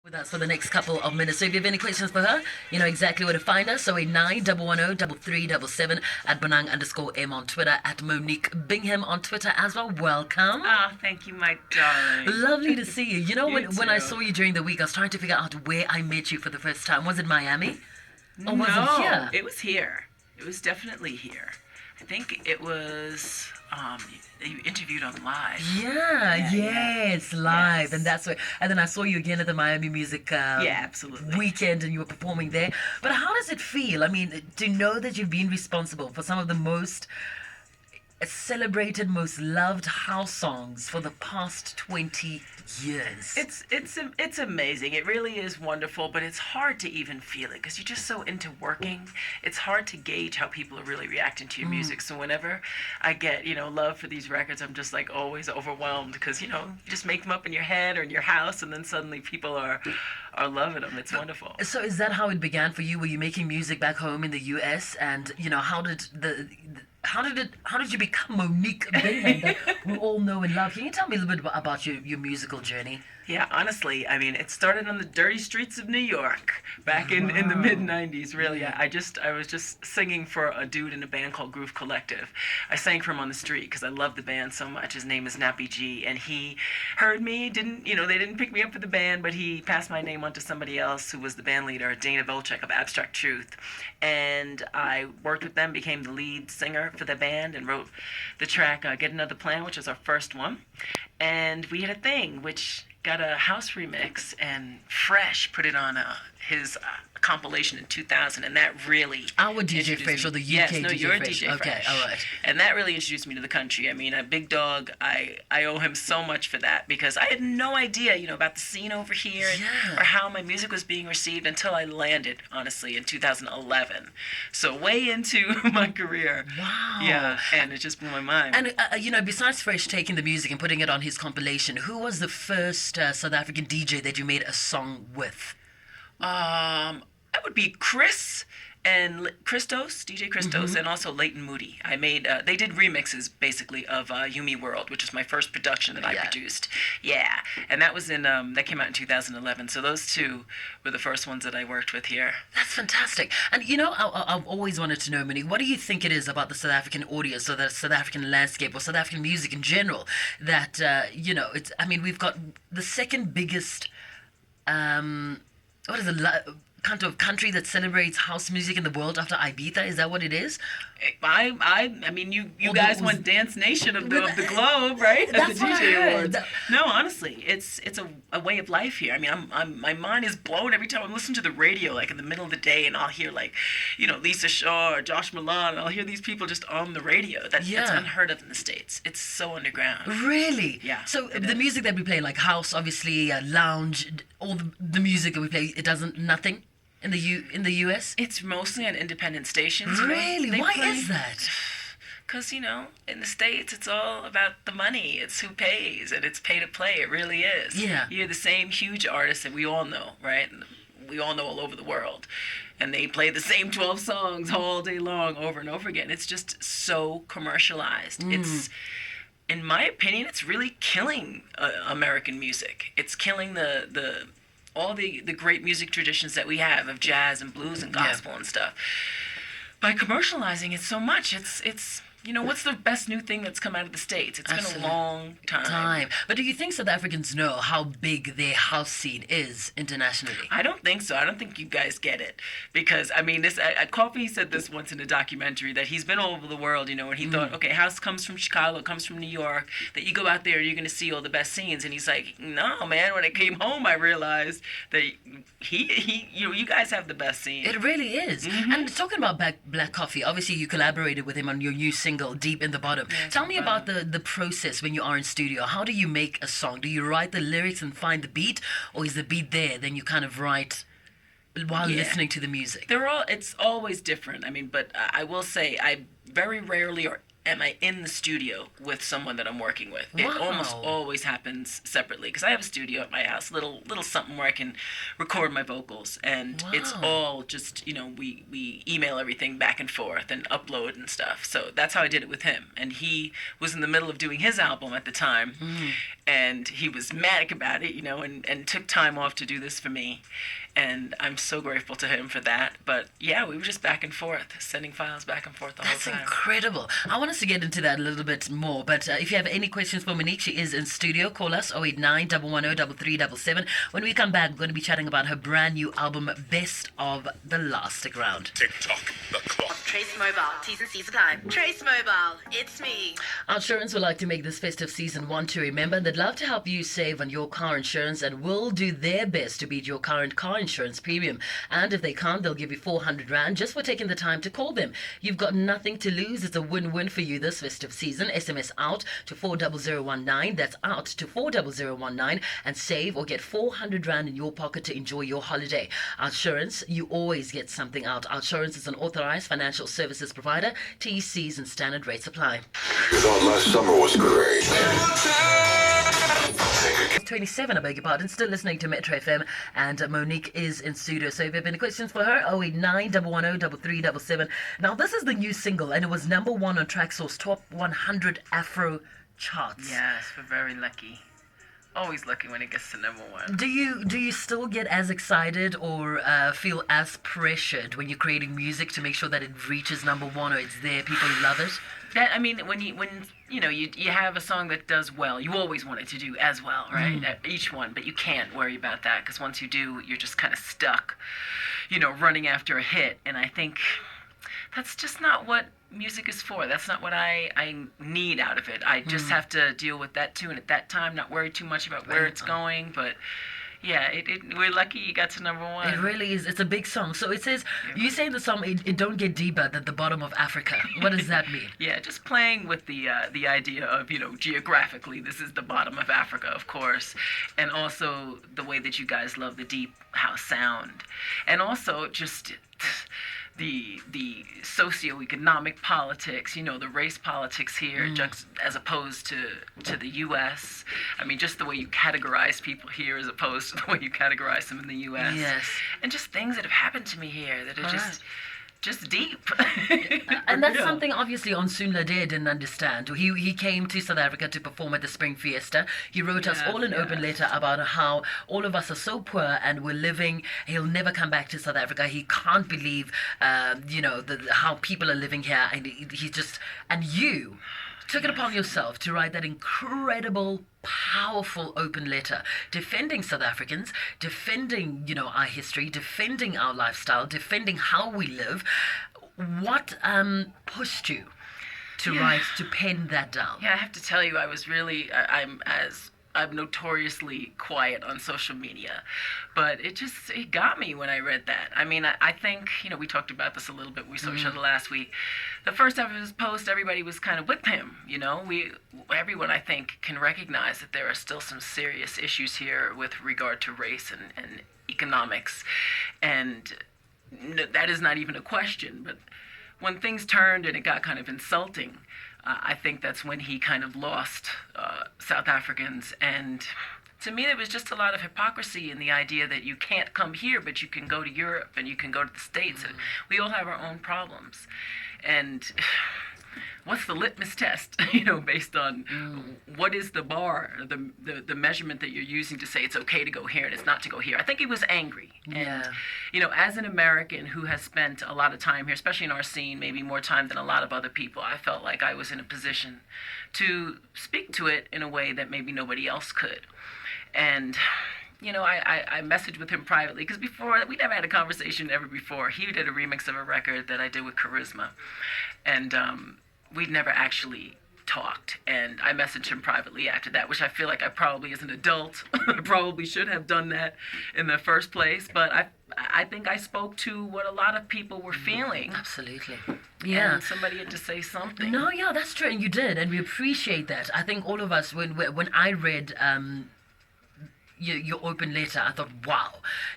with us for the next couple of minutes. So if you have any questions for her, you know exactly where to find her. So 9110377 at Bonang_M on Twitter, at Monique Bingham on Twitter as well. Welcome. Oh, thank you, my darling. Lovely to see you. You know, You when I too. saw you during the week, I was trying to figure out where I met you for the first time. Was it Miami? Or was No, it here? it was here. It was definitely here. I think it was. You interviewed on live. Yeah, yes, live, Yes. and that's where. And then I saw you again at the Miami Music Yeah, absolutely. weekend, and you were performing there. But how does it feel? I mean, to know that you've been responsible for some of the most celebrated, most loved house songs for the past 20 years. It's amazing. It really is wonderful, but it's hard to even feel it because you're just so into working. It's hard to gauge how people are really reacting to your music. So whenever I get love for these records, I'm just like always overwhelmed because you just make them up in your head or in your house, and then suddenly people are loving them. It's wonderful. So is that how it began for you? Were you making music back home in the U.S. and how did you become Monique Bingham that we all know and love? Can you tell me a little bit about your musical journey? Yeah, honestly, I mean, it started on the dirty streets of New York back in the mid '90s. Really, I was just singing for a dude in a band called Groove Collective. I sang for him on the street because I loved the band so much. His name is Nappy G, and he heard me. They didn't pick me up for the band, but he passed my name on to somebody else who was the band leader, Dana Volchek of Abstract Truth, and I worked with them, became the lead singer for the band, and wrote the track "Get Another Plan," which was our first one, and we had a thing which got a house remix, and Fresh put it on his compilation in 2000, and that really Our DJ introduced Fresh me. or the UK yes, no, DJ your Fresh? DJ Okay, Fresh. all right. And that really introduced me to the country. I mean, Big Dog, I owe him so much for that because I had no idea, about the scene over here Yeah. or how my music was being received until I landed, honestly, in 2011. So way into my career. Wow. Yeah, and it just blew my mind. And besides Fresh taking the music and putting it on his compilation, who was the first South African DJ that you made a song with? That would be Chris and Christos, DJ Christos, Mm-hmm. and also Leighton Moody. I made, they did remixes basically of Yumi World, which is my first production that I Yeah. produced. Yeah, and that was that came out in 2011. So those two were the first ones that I worked with here. That's fantastic. And I've always wanted to know, Monique, what do you think it is about the South African audience or the South African landscape or South African music in general that, it's, I mean, we've got the second biggest, what is it, kind of country that celebrates house music in the world after Ibiza? Is that what it is? I mean, you Well, guys that was- won Dance Nation of the globe, right? Of That's the what I DJ heard. Awards. No, honestly, it's a way of life here. I mean, my mind is blown every time I'm listening to the radio, like in the middle of the day, and I'll hear like, Lisa Shaw or Josh Milan, and I'll hear these people just on the radio. That's Yeah. unheard of in the States. It's so underground. Really? Yeah, So it the is. music that we play, like house, obviously, lounge, all the music that we play, it doesn't nothing in the US. It's mostly on independent stations. Really? They Why play- is that? Because, in the States, it's all about the money. It's who pays, and it's pay to play. It really is. Yeah. You're the same huge artists that we all know, right? And we all know all over the world. And they play the same 12 songs all day long over and over again. It's just so commercialized. It's, in my opinion, it's really killing American music. It's killing all the great music traditions that we have of jazz and blues and gospel and stuff by commercializing it so much. It's what's the best new thing that's come out of the States? It's been Absolutely. a long time. But do you think South Africans know how big their house scene is internationally? I don't think so. I don't think you guys get it because I mean, this Coffee said this once in a documentary that he's been all over the world, and he thought, okay, house comes from Chicago, comes from New York, that you go out there, you're gonna see all the best scenes, and he's like, no, man. When I came home, I realized that you guys have the best scene. It really is. And talking about Black Coffee, obviously you collaborated with him on your new single, Deep in the Bottom. Yeah, Tell me Deep about the process when you are in studio. How do you make a song? Do you write the lyrics and find the beat, or is the beat there, then you kind of write while listening to the music? It's always different. I mean, but I will say I very rarely or am I in the studio with someone that I'm working with. It Wow. almost always happens separately because I have a studio at my house, little something where I can record my vocals, and it's Wow. all just we email everything back and forth and upload and stuff. So that's how I did it with him, and he was in the middle of doing his album at the time, and he was manic about it, and took time off to do this for me. And I'm so grateful to him for that. But yeah, we were just back and forth, sending files back and forth the That's whole time. incredible. I want us to get into that a little bit more. But if you have any questions for Monique, she is in studio. Call us 089 110 3377. When we come back, we're going to be chatting about her brand new album, Best of the Last. Stick around. TikTok, the clock. Trace Mobile, T's and C's apply. Trace Mobile, it's me. Our insurance would like to make this festive season one to remember. They'd love to help you save on your car insurance and will do their best to beat your current car insurance premium. And if they can't, they'll give you 400 Rand just for taking the time to call them. You've got nothing to lose. It's a win-win for you this festive season. SMS out to 40019. That's out to 40019 and save or get 400 Rand in your pocket to enjoy your holiday. Our insurance, you always get something out. Our insurance is an authorized financial services provider. TCs and standard rates apply. You thought last summer was great. 27, I beg your pardon. Still listening to Metro FM, and Monique is in studio. So if you have any questions for her, 089 110 3377. Now, this is the new single, and it was number one on Traxsource Top 100 Afro charts. Yes, we're very lucky. Always lucky when it gets to number one. Do you still get as excited or feel as pressured when you're creating music to make sure that it reaches number one or it's there, people love it? That, I mean, when you have a song that does well, you always want it to do as well, right? Each one, but you can't worry about that because once you do, you're just kind of stuck, running after a hit. And I think that's just not what music is for. That's not what I need out of it. I just have to deal with that tune at that time, not worry too much about where it's going, but yeah, we're lucky you got to number one. It really is. It's a big song. So it says, you say in the song, it don't get deeper than the bottom of Africa. What does that mean? Yeah, just playing with the idea of, geographically, this is the bottom of Africa, of course, and also the way that you guys love the deep house sound, and also just the socioeconomic politics, the race politics here, just as opposed to the U.S. I mean, just the way you categorize people here as opposed to the way you categorize them in the U.S. Yes. And just things that have happened to me here that are just deep. And that's Yeah. something obviously Onsun Lade didn't understand. He came to South Africa to perform at the Spring Fiesta. He wrote us all an open letter about how all of us are so poor and we're living. He'll never come back to South Africa. He can't believe, how people are living here. And you took it upon yourself to write that incredible, powerful open letter defending South Africans, defending, our history, defending our lifestyle, defending how we live. What pushed you to pen that down? Yeah, I have to tell you, I was really, I'm notoriously quiet on social media, but it got me when I read that. I mean, I think, we talked about this a little bit. We saw each other last week. The first time of his post, everybody was kind of with him, everyone, I think, can recognize that there are still some serious issues here with regard to race and economics, and that is not even a question, but when things turned and it got kind of insulting, I think that's when he kind of lost South Africans. And to me, there was just a lot of hypocrisy in the idea that you can't come here, but you can go to Europe and you can go to the States. And we all have our own problems. And what's the litmus test, based on what is the bar, the measurement that you're using to say it's okay to go here and it's not to go here. I think he was angry. Yeah. And, as an American who has spent a lot of time here, especially in our scene, maybe more time than a lot of other people, I felt like I was in a position to speak to it in a way that maybe nobody else could. And I messaged with him privately because before, we never had a conversation ever before. He did a remix of a record that I did with Charisma. And we'd never actually talked. And I messaged him privately after that, which I feel like I probably, as an adult, I probably should have done that in the first place. But I think I spoke to what a lot of people were feeling. Absolutely. Yeah. And somebody had to say something. No, yeah, that's true, and you did, and we appreciate that. I think all of us, when I read your open letter, I thought, wow,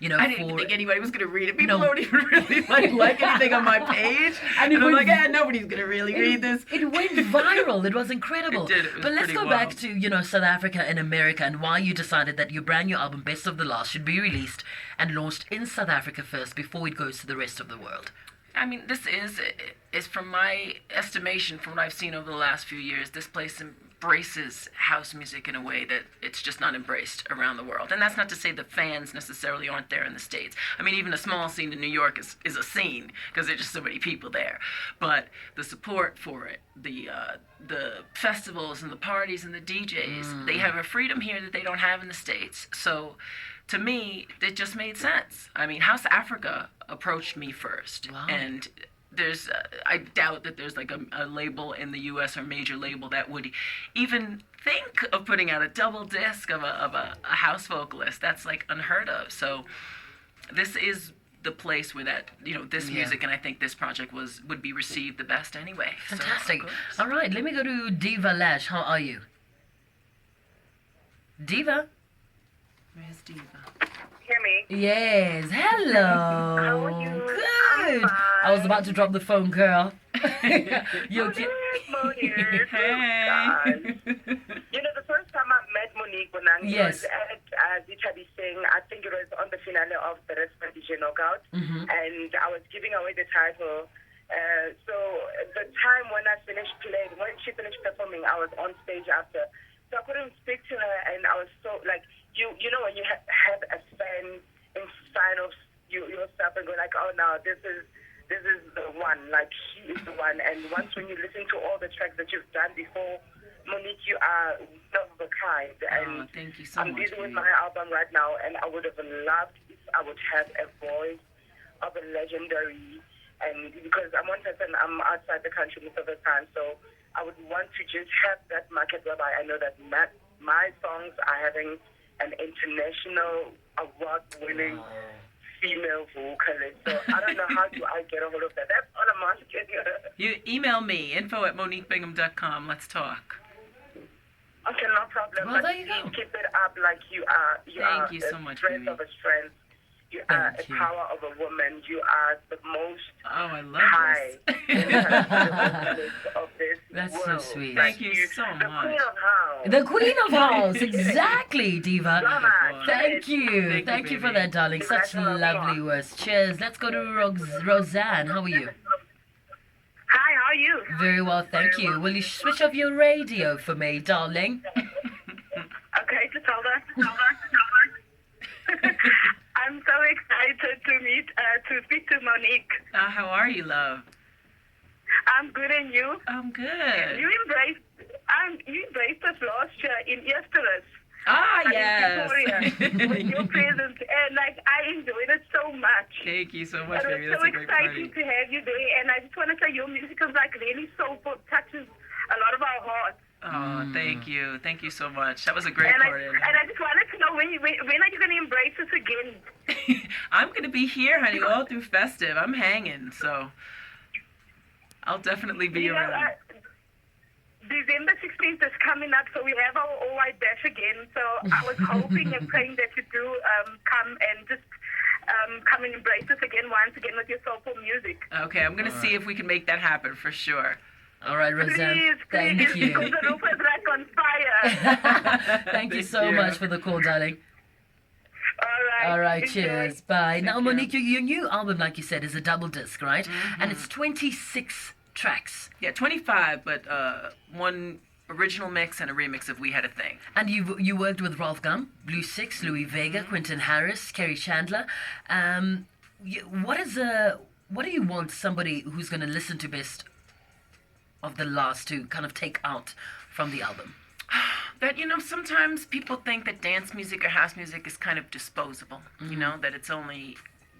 I didn't even think anybody was going to read it. People No. don't even really like anything on my page. And And, it I'm went- like, nobody's going to really read this. It went viral. It was incredible. It did. It was but let's pretty go back wild. to, South Africa and America and why you decided that your brand new album, Best of the Last, should be released and launched in South Africa first before it goes to the rest of the world. I mean, this is from my estimation, from what I've seen over the last few years, this place embraces house music in a way that it's just not embraced around the world. And that's not to say the fans necessarily aren't there in the States. I mean, even a small scene in New York is a scene because there's just so many people there. But the support for it, the festivals and the parties and the DJs, they have a freedom here that they don't have in the States. So to me, it just made sense. I mean, House Africa approached me first. Wow. And there's, I doubt that there's like a label in the U.S. or major label that would even think of putting out a double disc of a house vocalist. That's like unheard of. So this is the place where that, this Yeah. music and I think this project would be received the best anyway. So, of Fantastic. course. All right, let me go to Diva Lash. How are you? Diva? Where's Diva? Hear me? Yes. Hello. How are you? Good. I'm I was about to drop the phone, girl. You okay? Monique. Hey. You know, the first time I met Monique when I Yes. was at Zichabi Singh, I think it was on the finale of the Restaurant DJ Knockout, and I was giving away the title. So the time when I finished playing, when she finished performing, I was on stage after. So I couldn't speak to her, and I was so, like, you know when you have a fan inside of yourself and go like, oh, no, this is the one, like, she is the one. And once when you listen to all the tracks that you've done before, Monique, you are one of a kind. And Thank you so I'm much. busy with Monique. my album right now, and I would have loved if I would have a voice of a legendary, and because I'm one person, I'm outside the country most of the time, so I would want to just have that market whereby I know that my songs are having an international award-winning female vocalist. So I don't know how do I get a hold of that. That's all I'm asking. You email me, info@moniquebingham.com. Let's talk. Okay, no problem. Well, But there you please go. keep it up like you are. You Thank are you a so much, strength Mimi. of a strength. You are Thank a you. power of a woman. You are the most Oh, I love high this. of this That's so world. sweet. Thank you so The much. queen of house. The Queen of House, exactly, Diva. Mama, Thank you. Thank Thank you, you for baby. that, darling. Such lovely words. Cheers. Let's go to Roseanne. How are you? Hi, how are you? Very well, thank you. Will you switch off your radio for me, darling? Okay, just hold on. I'm so excited to speak to Monique. How are you, love? I'm good, and you? I'm good. You embraced us last year in Easter's. Ah, In yes. Pretoria, with your presence, and like I enjoyed it so much. Thank you so much, And baby. it's That's so a great exciting party. to have you there, and I just want to say your music is like really soulful, touches a lot of our hearts. Oh, thank you. Thank you so much. That was a great And party. I just wanted to know when are you going to embrace us again? I'm going to be here, honey, all through festive. I'm hanging, so I'll definitely be You know, around. December 16th is coming up, so we have our All White Dash again. So I was hoping and praying that you do come and just come and embrace us again once again with your soulful music. Okay, I'm going to see if we can make that happen for sure. All right, Roseanne. Please, Thank because you. the roof is like on fire. Thank you Thank so you. much for the call, darling. All right, Enjoy. cheers. Bye. Now, you. Monique, your new album, like you said, is a double disc, right? And it's 26 tracks. Yeah, 25, but one original mix and a remix of We Had a Thing. And you worked with Ralph Gum, Blue Six, Louis Vega, Quentin Harris, Kerry Chandler. What do you want somebody who's going to listen to Best of the Last to kind of take out from the album? That, sometimes people think that dance music or house music is kind of disposable, that it's only,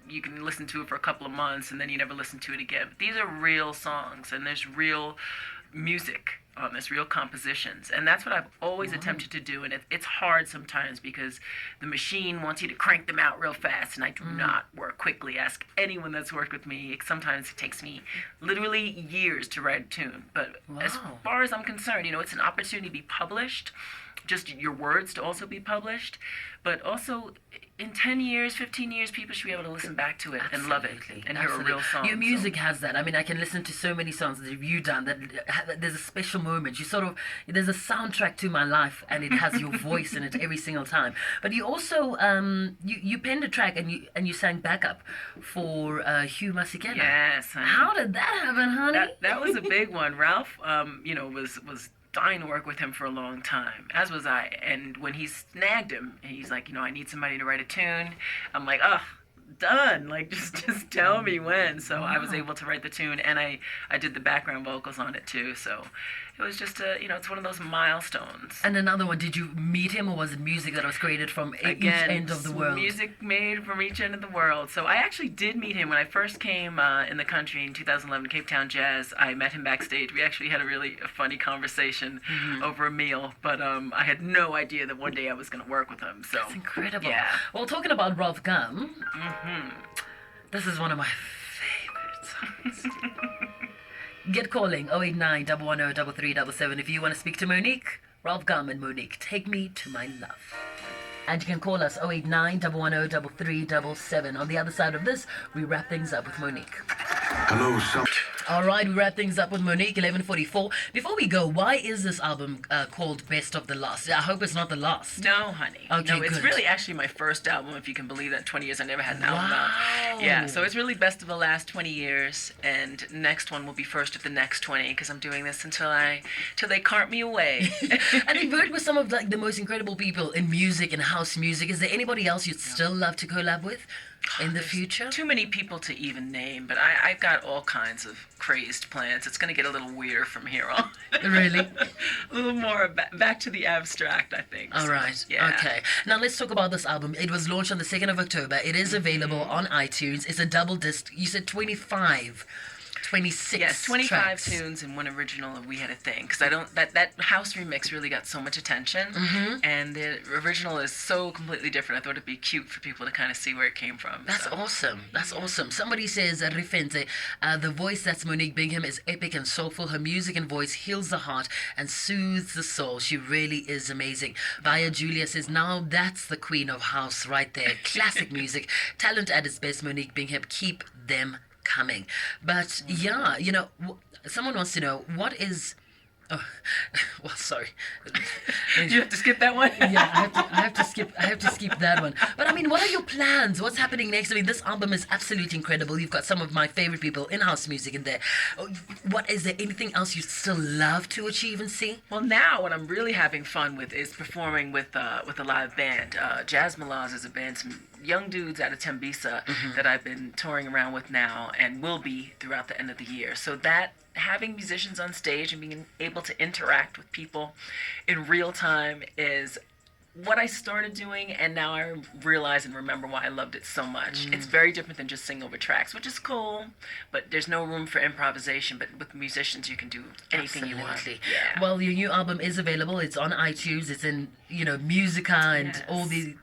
you can listen to it for a couple of months and then you never listen to it again. But these are real songs and there's real music on this, real compositions. And that's what I've always attempted to do. And it's hard sometimes because the machine wants you to crank them out real fast. And I do not work quickly. Ask anyone that's worked with me. Sometimes it takes me literally years to write a tune. But as far as I'm concerned, it's an opportunity to be published. Just your words to also be published, but also in 10 years, 15 years, people should be able to listen back to it and love it and hear a real song. Your music has that. I mean, I can listen to so many songs that you've done that there's a special moment. There's a soundtrack to my life, and it has your voice in it every single time. But you also, you penned a track and you sang backup for Hugh Masekela. Yes. Honey. How did that happen, honey? That was a big one. Ralph, was dying to work with him for a long time, as was I. And when he snagged him, and he's like, I need somebody to write a tune. I'm like, done. Like, just tell me when. So I was able to write the tune, and I did the background vocals on it too. So it was just it's one of those milestones. And another one, did you meet him, or was it music that was created from each end of the world? Music made from each end of the world. So I actually did meet him when I first came in the country in 2011, Cape Town Jazz. I met him backstage. We actually had a really funny conversation over a meal, but I had no idea that one day I was going to work with him. So that's incredible. Yeah. Well, talking about Ralph Gum, this is one of my favorite songs. Get calling 089 110 3377 if you want to speak to Monique. Ralph Gum and Monique, Take Me to My Love. And you can call us 089 110 3377. On the other side of this, we wrap things up with Monique. Hello, some. All right, we wrap things up with Monique, 11:44. Before we go, why is this album called Best of the Last? I hope it's not the last. No, honey. Okay, no, it's good. really actually my first album, if you can believe that. 20 years, I never had an album out. Wow. Yeah, so it's really Best of the Last 20 years, and next one will be First of the Next 20, because I'm doing this until they cart me away. And you've worked with some of the most incredible people in music and house music. Is there anybody else you'd still love to collab with in the future? Too many people to even name, but I've got all kinds of crazed plans. It's going to get a little weirder from here on. Really? A little more back to the abstract, I think. All right. Yeah. Okay. Now let's talk about this album. It was launched on the 2nd of October. It is available on iTunes. It's a double disc. You said 26 yes, 25 tracks. tunes and one original of We Had a Thing, because that house remix really got so much attention, and the original is so completely different. I thought it'd be cute for people to kind of see where it came from. That's awesome. That's awesome. Somebody says, Rifente, the voice that's Monique Bingham is epic and soulful. Her music and voice heals the heart and soothes the soul. She really is amazing. Via Julia says, now that's the queen of house right there. Classic music. Talent at its best, Monique Bingham. Keep them coming. But yeah, someone wants to know, what is well, sorry. You have to skip that one? Yeah, I have to skip that one. But I mean, what are your plans? What's happening next? I mean, this album is absolutely incredible. You've got some of my favorite people in house music in there. What is there anything else you'd still love to achieve and see? Well, now what I'm really having fun with is performing with a live band. Jazz Malaz is a band, some young dudes out of Tembisa that I've been touring around with now and will be throughout the end of the year. So that having musicians on stage and being able to interact with people in real time is what I started doing, and now I realize and remember why I loved it so much. It's very different than just sing over tracks, which is cool, but there's no room for improvisation. But with musicians, you can do anything you want. Absolutely. Yeah. Well, your new album is available. It's on iTunes. It's in, Musica and all the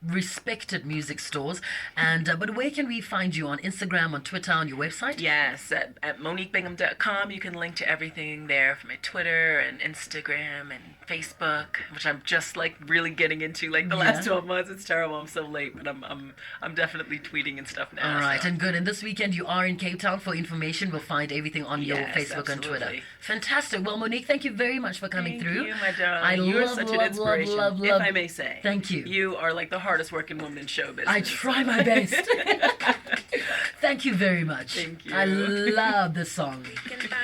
respected music stores. And but where can we find you? On Instagram, on Twitter, on your website? Yes, at MoniqueBingham.com. You can link to everything there, from my Twitter and Instagram and Facebook, which I'm just really getting into the last 12 months. It's terrible. I'm so late, but I'm definitely tweeting and stuff now. All right, so. and good. And this weekend you are in Cape Town. For information, we'll find everything on your Yes, Facebook and Twitter. absolutely. Fantastic. Well, Monique, thank you very much for coming through. Thank you, my darling. You're such an inspiration, if I may say. Thank you. You are the hardest working woman in show business. I try my best. Thank you very much. Thank you. I love this song. We can find